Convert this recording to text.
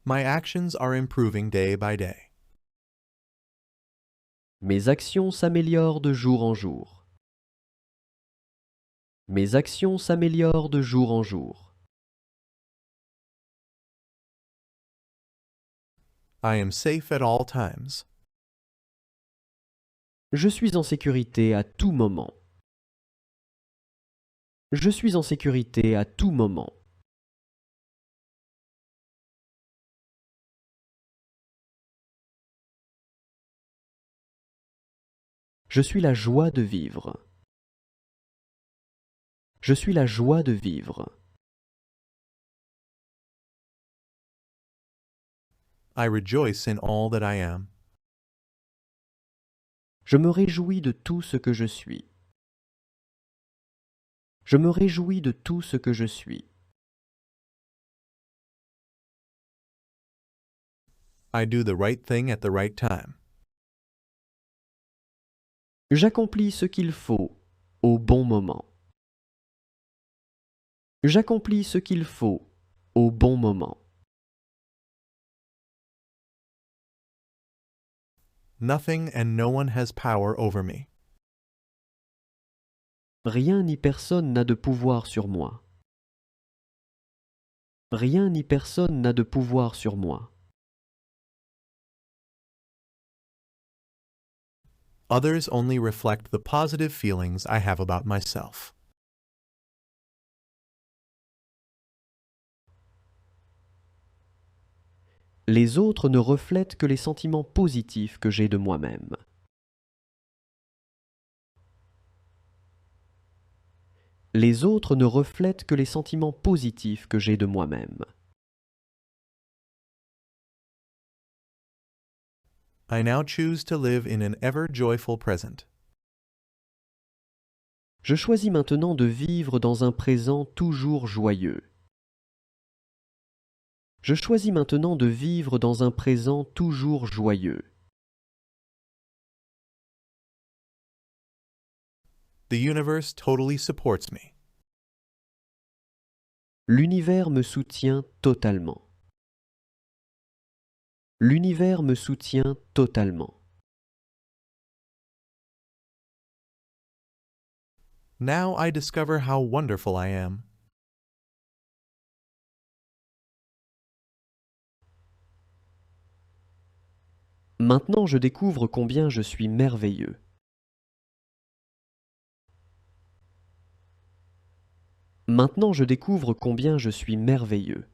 My actions are improving day by day. Mes actions s'améliorent de jour en jour. Mes actions s'améliorent de jour en jour. I am safe at all times. Je suis en sécurité à tout moment. Je suis en sécurité à tout moment. Je suis la joie de vivre. Je suis la joie de vivre. I rejoice in all that I am. Je me réjouis de tout ce que je suis. Je me réjouis de tout ce que je suis. I do the right thing at the right time. J'accomplis ce qu'il faut au bon moment. J'accomplis ce qu'il faut au bon moment. Nothing and no one has power over me. Rien ni personne n'a de pouvoir sur moi. Rien ni personne n'a de pouvoir sur moi. Others only reflect the positive feelings I have about myself. Les autres ne reflètent que les sentiments positifs que j'ai de moi-même. Les autres ne reflètent que les sentiments positifs que j'ai de moi-même. I now choose to live in an ever joyful present. Je choisis maintenant de vivre dans un présent toujours joyeux. Je choisis maintenant de vivre dans un présent toujours joyeux. The universe totally supports me. L'univers me soutient totalement. L'univers me soutient totalement. Now I discover how wonderful I am. Maintenant je découvre combien je suis merveilleux. Maintenant je découvre combien je suis merveilleux.